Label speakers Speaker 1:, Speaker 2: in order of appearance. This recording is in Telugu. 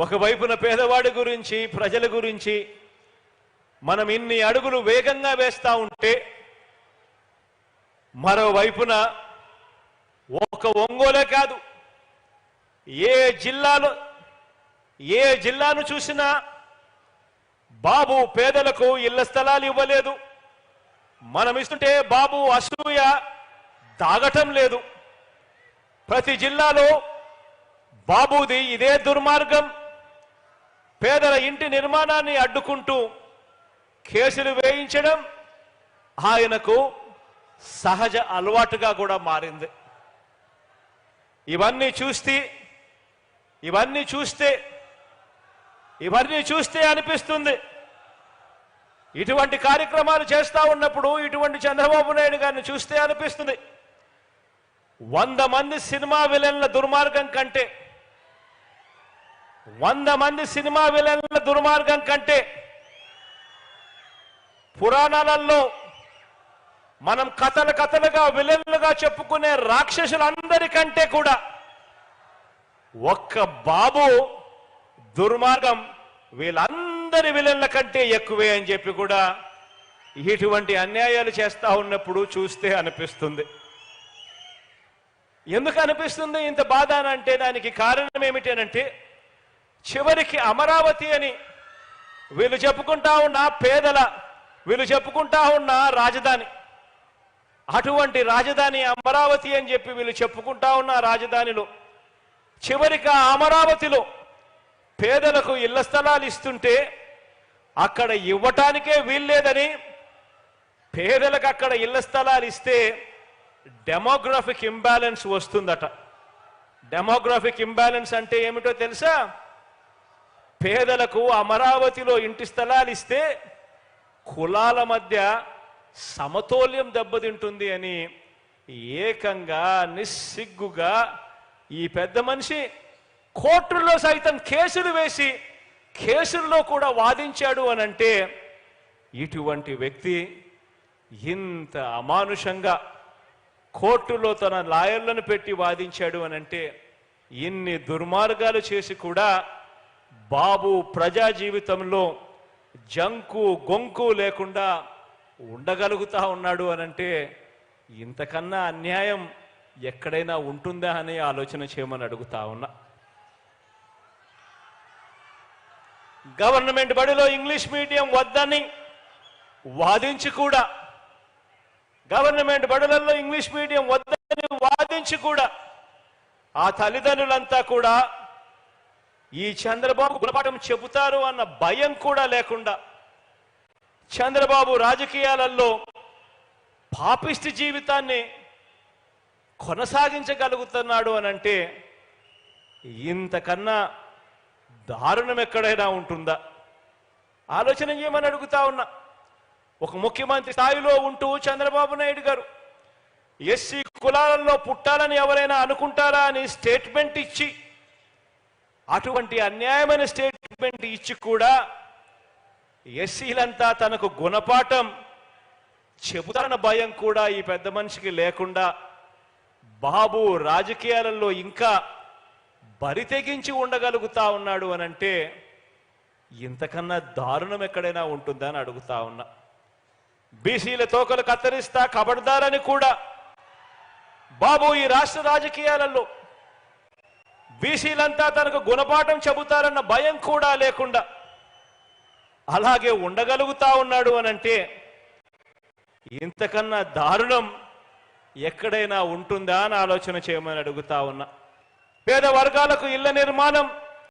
Speaker 1: ఒకవైపున పేదవాడి గురించి, ప్రజల గురించి మనం ఇన్ని అడుగులు వేగంగా వేస్తా ఉంటే, మరోవైపున ఒక ఒంగోలే కాదు, ఏ జిల్లాను చూసినా బాబు పేదలకు ఇళ్ల స్థలాలు ఇవ్వలేదు. మనం ఇస్తుంటే బాబు అసూయ దాగటం లేదు. ప్రతి జిల్లాలో బాబుది ఇదే దుర్మార్గం. పేదల ఇంటి నిర్మాణాన్ని అడ్డుకుంటూ కేసులు వేయించడం ఆయనకు సహజ అలవాటుగా కూడా మారింది. ఇవన్నీ చూస్తే అనిపిస్తుంది, ఇటువంటి కార్యక్రమాలు చేస్తా ఉన్నప్పుడు, ఇటువంటి చంద్రబాబు నాయుడు గారిని చూస్తే అనిపిస్తుంది, 100 మంది సినిమా విలన్ల దుర్మార్గం కంటే 100 మంది సినిమా విలన్ల దుర్మార్గం కంటే పురాణాలలో మనం కథలుగా విలన్లుగా చెప్పుకునే రాక్షసులందరికంటే కూడా ఒక్క బాబు దుర్మార్గం వీళ్ళందరి విలన్ల కంటే ఎక్కువే అని చెప్పి కూడా ఇటువంటి అన్యాయాలు చేస్తా ఉన్నప్పుడు చూస్తే అనిపిస్తుంది. ఎందుకు అనిపిస్తుంది ఇంత బాధ అంటే దానికి కారణం ఏమిటంటే, చివరికి అమరావతి అని వీళ్ళు చెప్పుకుంటా ఉన్న వీళ్ళు చెప్పుకుంటా ఉన్న రాజధాని, అటువంటి రాజధాని అమరావతి అని చెప్పి వీళ్ళు చెప్పుకుంటా ఉన్న రాజధానిలో చివరికి అమరావతిలో పేదలకు ఇళ్ల స్థలాలు ఇస్తుంటే అక్కడ ఇవ్వటానికే వీల్లేదని, పేదలకు అక్కడ ఇళ్ల స్థలాలు ఇస్తే డెమోగ్రఫిక్ ఇంబ్యాలెన్స్ వస్తుందట. డెమోగ్రఫిక్ ఇంబ్యాలెన్స్ అంటే ఏమిటో తెలుసా? పేదలకు అమరావతిలో ఇంటి స్థలాలు ఇస్తే కులాల మధ్య సమతౌల్యం దెబ్బతింటుంది అని ఏకంగా నిస్సిగ్గుగా ఈ పెద్ద మనిషి కోర్టుల్లో సైతం కేసులు వేసి కేసుల్లో కూడా వాదించాడు అనంటే, ఇటువంటి వ్యక్తి ఇంత అమానుషంగా కోర్టులో తన లాయర్లను పెట్టి వాదించాడు అనంటే, ఇన్ని దుర్మార్గాలు చేసి కూడా బాబు ప్రజా జీవితంలో జంకు గొంకు లేకుండా ఉండగలుగుతా ఉన్నాడు అనంటే, ఇంతకన్నా అన్యాయం ఎక్కడైనా ఉంటుందా అని ఆలోచన చేయమని అడుగుతా ఉన్నా. గవర్నమెంట్ బడిలో ఇంగ్లీష్ మీడియం వద్దని వాదించి కూడా, గవర్నమెంట్ బడులలో ఇంగ్లీష్ మీడియం వద్దని వాదించి కూడా ఆ తల్లిదండ్రులంతా కూడా ఈ చంద్రబాబు గుణపాఠం చెబుతారు అన్న భయం కూడా లేకుండా చంద్రబాబు రాజకీయాలలో పాపిష్టి జీవితాన్ని కొనసాగించగలుగుతున్నాడు అనంటే, ఇంతకన్నా దారుణం ఎక్కడైనా ఉంటుందా? ఆలోచన చేయమని అడుగుతా ఉన్నా. ఒక ముఖ్యమంత్రి స్థాయిలో ఉంటూ చంద్రబాబు నాయుడు గారు ఎస్సీ కులాలలో పుట్టాలని ఎవరైనా అనుకుంటారా అని స్టేట్మెంట్ ఇచ్చి, అటువంటి అన్యాయమైన స్టేట్మెంట్ ఇచ్చి కూడా ఎస్సీలంతా తనకు గుణపాఠం చెబుతారన్న భయం కూడా ఈ పెద్ద మనిషికి లేకుండా బాబు రాజకీయాలలో ఇంకా బరి తెగించి ఉండగలుగుతా ఉన్నాడు అనంటే, ఇంతకన్నా దారుణం ఎక్కడైనా ఉంటుందా అని అడుగుతా ఉన్నా. బీసీల తోకలు కత్తిరిస్తా కబడ్దారని కూడా బాబు ఈ రాష్ట్ర రాజకీయాలలో బీసీలంతా తనకు గుణపాఠం చెబుతారన్న భయం కూడా లేకుండా అలాగే ఉండగలుగుతా ఉన్నాడు అనంటే, ఇంతకన్నా దారుణం ఎక్కడైనా ఉంటుందా అని ఆలోచన చేయమని అడుగుతా ఉన్నా. పేద వర్గాలకు ఇళ్ల నిర్మాణం